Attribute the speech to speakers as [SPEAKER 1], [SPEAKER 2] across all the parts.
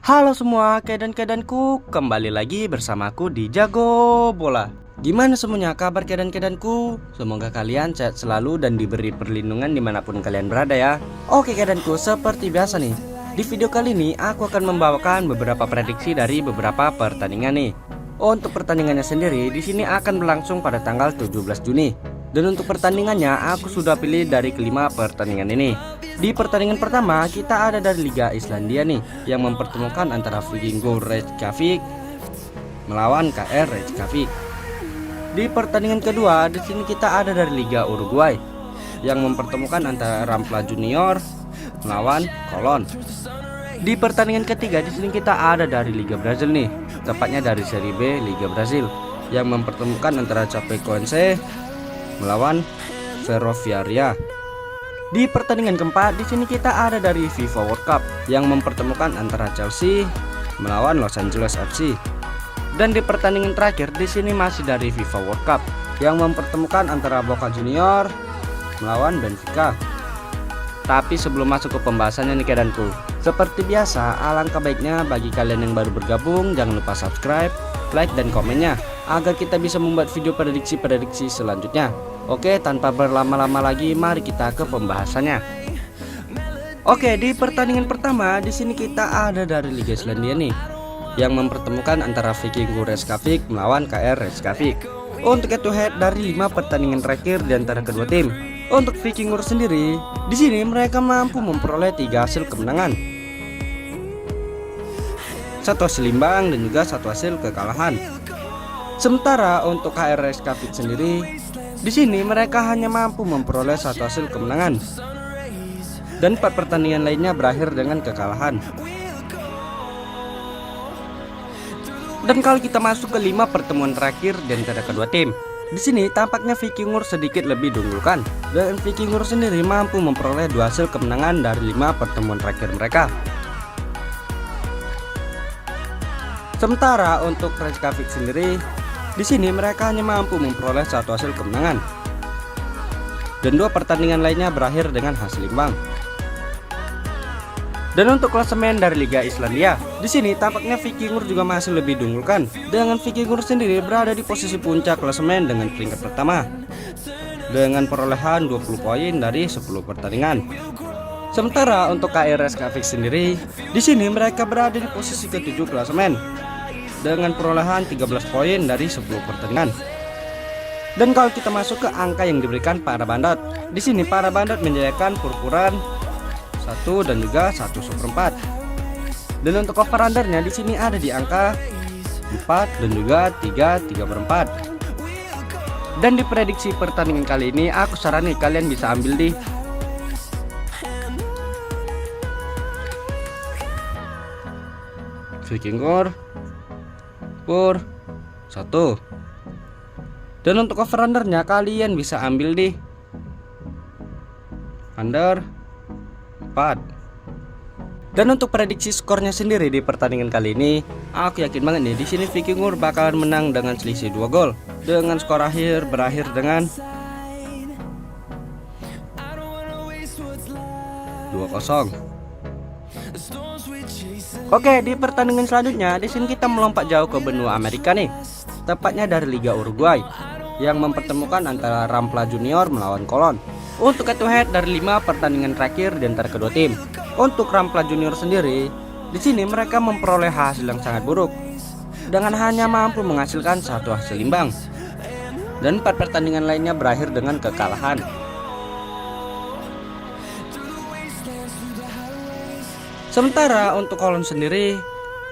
[SPEAKER 1] Halo semua, kedan-kedanku, kembali lagi bersamaku di Jago Bola. Gimana semuanya kabar kedan-kedanku? Semoga kalian sehat selalu dan diberi perlindungan dimanapun kalian berada ya. Oke kedanku, seperti biasa nih, di video kali ini aku akan membawakan beberapa prediksi dari beberapa pertandingan nih. Untuk pertandingannya sendiri di sini akan berlangsung pada tanggal 17 Juni. Dan untuk pertandingannya aku sudah pilih dari kelima pertandingan ini. Di pertandingan pertama kita ada dari Liga Islandia nih, yang mempertemukan antara Vikingur Reykjavik melawan KR Reykjavik. Di pertandingan kedua di sini kita ada dari Liga Uruguay, yang mempertemukan antara Rampla Junior melawan Colón. Di pertandingan ketiga di sini kita ada dari Liga Brazil nih, tepatnya dari Serie B Liga Brazil, yang mempertemukan antara Chapecoense melawan Ferroviaria. Di pertandingan keempat di sini kita ada dari FIFA World Cup, yang mempertemukan antara Chelsea melawan Los Angeles FC. Dan di pertandingan terakhir di sini masih dari FIFA World Cup, yang mempertemukan antara Boca Junior melawan Benfica. Tapi sebelum masuk ke pembahasannya nih kedanku, seperti biasa alangkah baiknya bagi kalian yang baru bergabung jangan lupa subscribe, like dan komennya, agar kita bisa membuat video prediksi-prediksi selanjutnya. Oke, tanpa berlama-lama lagi, mari kita ke pembahasannya. Oke, di pertandingan pertama di sini kita ada dari Liga Islandia nih, yang mempertemukan antara Vikingur Reykjavik melawan KR Reykjavik. Untuk head to head dari 5 pertandingan terakhir di antara kedua tim. Untuk Vikingur sendiri, di sini mereka mampu memperoleh 3 hasil kemenangan, 1 hasil imbang dan juga 1 hasil kekalahan. Sementara untuk KR Reykjavik sendiri, di sini mereka hanya mampu memperoleh 1 hasil kemenangan dan 4 pertandingan lainnya berakhir dengan kekalahan. Dan kalau kita masuk ke 5 pertemuan terakhir di antara kedua tim, di sini tampaknya Vikingur sedikit lebih diunggulkan, dan Vikingur sendiri mampu memperoleh 2 hasil kemenangan dari 5 pertemuan terakhir mereka. Sementara untuk Reykjavik sendiri, di sini mereka hanya mampu memperoleh 1 hasil kemenangan dan 2 pertandingan lainnya berakhir dengan hasil imbang. Dan untuk klasemen dari Liga Islandia, di sini tampaknya Vikingur juga masih lebih diunggulkan, dengan Vikingur sendiri berada di posisi puncak klasemen dengan peringkat pertama dengan perolehan 20 poin dari 10 pertandingan. Sementara untuk KR Reykjavik sendiri, di sini mereka berada di posisi ke-7 klasemen dengan perolehan 13 poin dari 10 pertandingan. Dan kalau kita masuk ke angka yang diberikan para bandot, di sini para bandot menjayakan Purpuran 1 dan juga 1/4. Dan untuk over undernya di sini ada di angka 4 dan juga 3/4. Dan di prediksi pertandingan kali ini aku saranin kalian bisa ambil di Vikingur Pur 1. Dan untuk over undernya kalian bisa ambil di under 4. Dan untuk prediksi skornya sendiri di pertandingan kali ini, aku yakin banget nih di sini Vikingur bakalan menang dengan selisih 2 gol, dengan skor akhir berakhir dengan 2-0. Oke, di pertandingan selanjutnya di sini kita melompat jauh ke benua Amerika nih, tepatnya dari Liga Uruguay, yang mempertemukan antara Rampla Junior melawan Colón. Untuk head to head dari 5 pertandingan terakhir di antara kedua tim, untuk Rampla Junior sendiri, di sini mereka memperoleh hasil yang sangat buruk, dengan hanya mampu menghasilkan 1 hasil imbang dan 4 pertandingan lainnya berakhir dengan kekalahan. Sementara untuk Colón sendiri,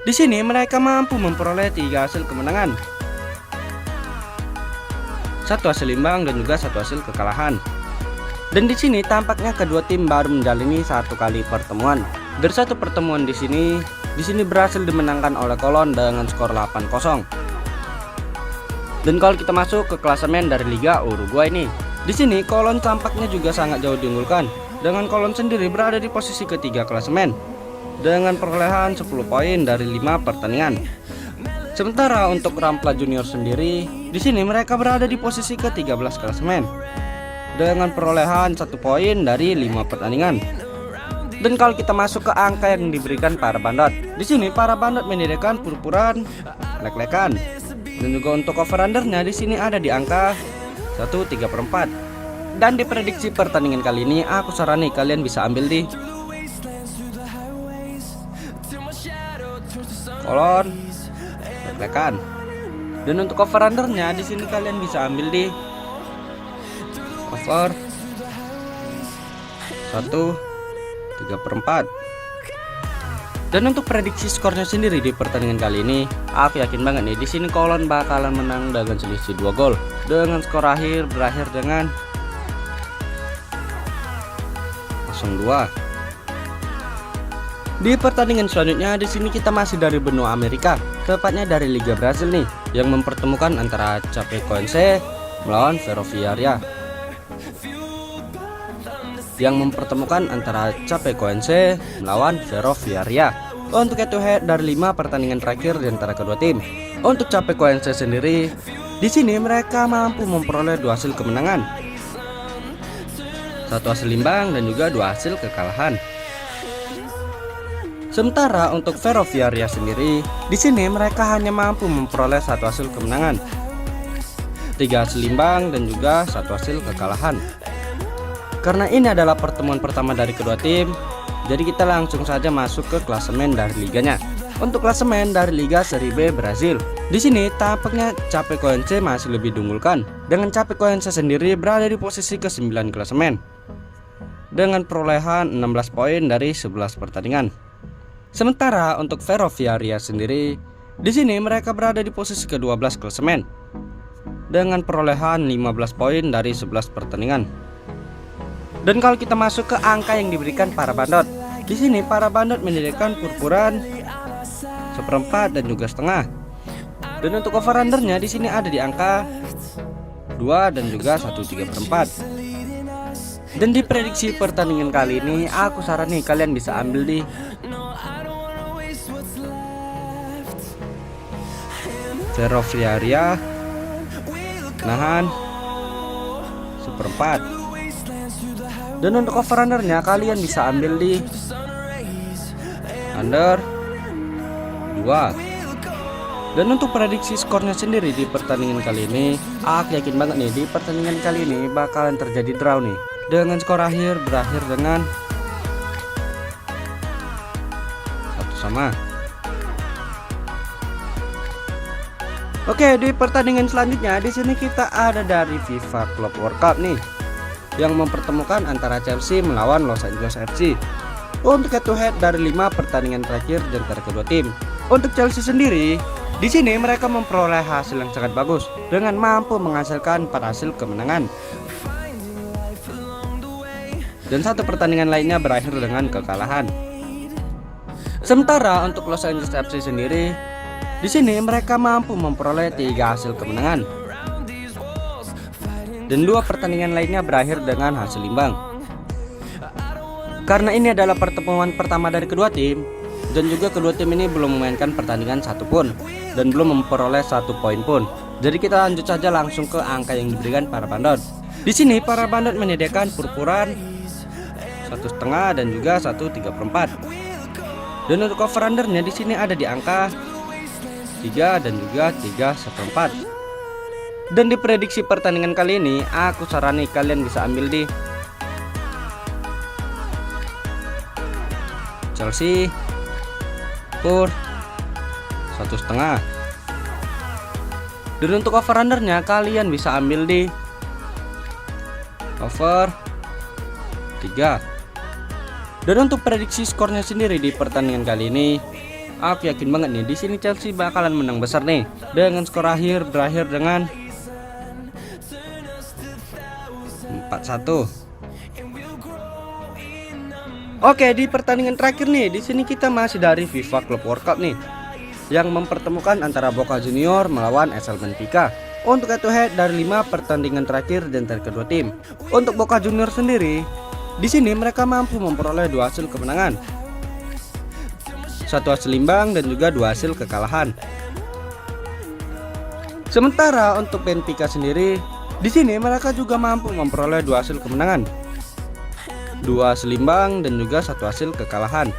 [SPEAKER 1] di sini mereka mampu memperoleh 3 hasil kemenangan, 1 hasil imbang dan juga 1 hasil kekalahan. Dan di sini tampaknya kedua tim baru menjalani 1 kali pertemuan. Dari 1 pertemuan di sini berhasil dimenangkan oleh Colón dengan skor 8-0. Dan kalau kita masuk ke klasemen dari Liga Uruguay nih, di sini Colón tampaknya juga sangat jauh diunggulkan, dengan Colón sendiri berada di posisi ketiga klasemen dengan perolehan 10 poin dari 5 pertandingan. Sementara untuk Rampla Junior sendiri, di sini mereka berada di posisi ke-13 klasemen dengan perolehan 1 poin dari 5 pertandingan. Dan kalau kita masuk ke angka yang diberikan para bandot, di sini para bandot menyediakan purpuran, lek-lekan, dan juga untuk over-undernya di sini ada di angka 1/3/4. Dan di prediksi pertandingan kali ini aku sarani kalian bisa ambil di kolon, lek-lekan. Dan untuk over-undernya di sini kalian bisa ambil di over 1/3/4. Dan untuk prediksi skornya sendiri di pertandingan kali ini, aku yakin banget nih di sini kolon bakalan menang dengan selisih 2 gol dengan skor akhir berakhir dengan 0-2. Di pertandingan selanjutnya di sini kita masih dari benua Amerika, tepatnya dari Liga Brasil nih, yang mempertemukan antara Chapecoense melawan Ferroviaria. Untuk head to head dari 5 pertandingan terakhir di antara kedua tim. Untuk Chapecoense sendiri, di sini mereka mampu memperoleh 2 hasil kemenangan, 1 hasil imbang dan juga 2 hasil kekalahan. Sementara untuk Ferroviaria sendiri, di sini mereka hanya mampu memperoleh 1 hasil kemenangan, 3 hasil imbang dan juga 1 hasil kekalahan. Karena ini adalah pertemuan pertama dari kedua tim, jadi kita langsung saja masuk ke klasemen dari liganya. Untuk klasemen dari Liga Serie B Brasil, di sini tampaknya Chapecoense masih lebih diunggulkan, dengan Chapecoense sendiri berada di posisi ke-9 klasemen dengan perolehan 16 poin dari 11 pertandingan. Sementara untuk Ferroviaria sendiri, di sini mereka berada di posisi ke-12 klasemen dengan perolehan 15 poin dari 11 pertandingan. Dan kalau kita masuk ke angka yang diberikan para bandot, di sini para bandot menyediakan purpuran 1/4 dan juga setengah. Dan untuk over-undernya di sini ada di angka 2 dan juga 1/3/4. Dan di prediksi pertandingan kali ini aku sarani kalian bisa ambil di Ferroviaria nahan 1/4. Dan untuk over-undernya kalian bisa ambil di under 2. Dan untuk prediksi skornya sendiri di pertandingan kali ini, aku yakin banget nih di pertandingan kali ini bakalan terjadi draw nih, dengan skor akhir berakhir dengan 1-1. Oke, di pertandingan selanjutnya di sini kita ada dari FIFA Club World Cup nih, yang mempertemukan antara Chelsea melawan Los Angeles FC. Untuk head to head dari 5 pertandingan terakhir di antara kedua tim. Untuk Chelsea sendiri, di sini mereka memperoleh hasil yang sangat bagus dengan mampu menghasilkan 4 hasil kemenangan. Dan 1 pertandingan lainnya berakhir dengan kekalahan. Sementara untuk Los Angeles FC sendiri, di sini mereka mampu memperoleh 3 hasil kemenangan. Dan 2 pertandingan lainnya berakhir dengan hasil imbang. Karena ini adalah pertemuan pertama dari kedua tim, dan juga kedua tim ini belum memainkan pertandingan satupun dan belum memperoleh 1 poin pun. Jadi kita lanjut saja langsung ke angka yang diberikan para bandot. Di sini para bandot menyediakan purpuran 1/2 dan juga 1/3/4. Dan untuk over-undernya di sini ada di angka 3 dan juga 3/1/4. Dan di prediksi pertandingan kali ini aku sarani kalian bisa ambil di Chelsea pur 1/2. Dan untuk over-undernya kalian bisa ambil di over 3. Dan untuk prediksi skornya sendiri di pertandingan kali ini, aku yakin banget nih di sini Chelsea bakalan menang besar nih, dengan skor akhir berakhir dengan 4-1. Oke, di pertandingan terakhir nih, di sini kita masih dari FIFA Club World Cup nih, yang mempertemukan antara Boca Junior melawan AS Benfica. Untuk head to head dari 5 pertandingan terakhir dan dari kedua tim. Untuk Boca Junior sendiri, di sini mereka mampu memperoleh 2 hasil kemenangan, 1 hasil imbang dan juga 2 hasil kekalahan. Sementara untuk Benfica sendiri, di sini mereka juga mampu memperoleh 2 hasil kemenangan 2 hasil imbang, dan juga 1 hasil kekalahan.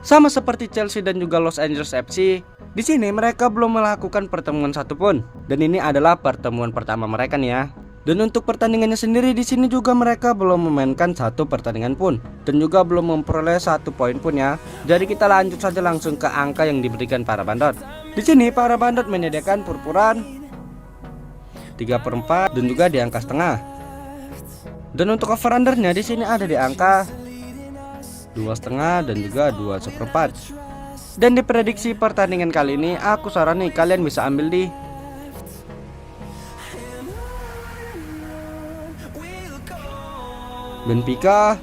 [SPEAKER 1] Sama seperti Chelsea dan juga Los Angeles FC, di sini mereka belum melakukan pertemuan satupun, dan ini adalah pertemuan pertama mereka nih ya. Dan untuk pertandingannya sendiri di sini juga mereka belum memainkan 1 pertandingan pun, dan juga belum memperoleh 1 poin pun ya. Jadi kita lanjut saja langsung ke angka yang diberikan para bandot. Di sini para bandot menyediakan purpuran 3/4 dan juga di angka setengah. Dan untuk over undernya di sini ada di angka 2,5 dan juga 2/4. Dan di prediksi pertandingan kali ini aku sarani kalian bisa ambil di Benfica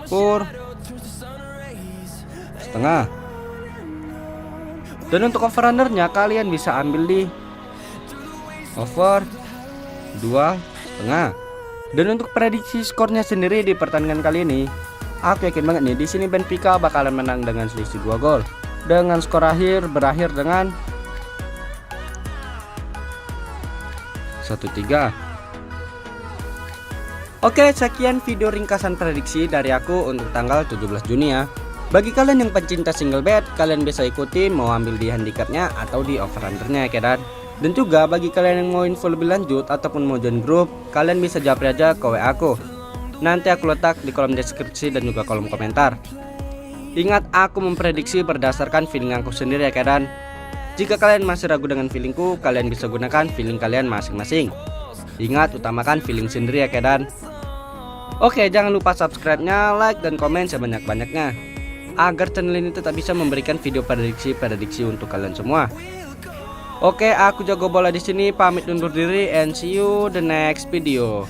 [SPEAKER 1] Pur setengah. Dan untuk over undernya kalian bisa ambil di over 2,5. Dan untuk prediksi skornya sendiri di pertandingan kali ini, aku yakin banget nih di sini Benfica bakalan menang dengan selisih 2 gol. Dengan skor akhir berakhir dengan 1-3. Oke, sekian video ringkasan prediksi dari aku untuk tanggal 17 Juni ya. Bagi kalian yang pencinta single bet, kalian bisa ikuti mau ambil di handicapnya atau di over undernya ya kan. Dan juga bagi kalian yang mau info lebih lanjut ataupun mau join grup, kalian bisa japri aja ke WA aku. Nanti aku letak di kolom deskripsi dan juga kolom komentar. Ingat, aku memprediksi berdasarkan feeling aku sendiri ya kan. Jika kalian masih ragu dengan feelingku, kalian bisa gunakan feeling kalian masing-masing. Ingat, utamakan feeling sendiri ya kan. Oke, jangan lupa subscribe-nya, like, dan komen sebanyak-banyaknya agar channel ini tetap bisa memberikan video prediksi untuk kalian semua. Oke, aku Jago Bola di sini pamit undur diri and see you the next video.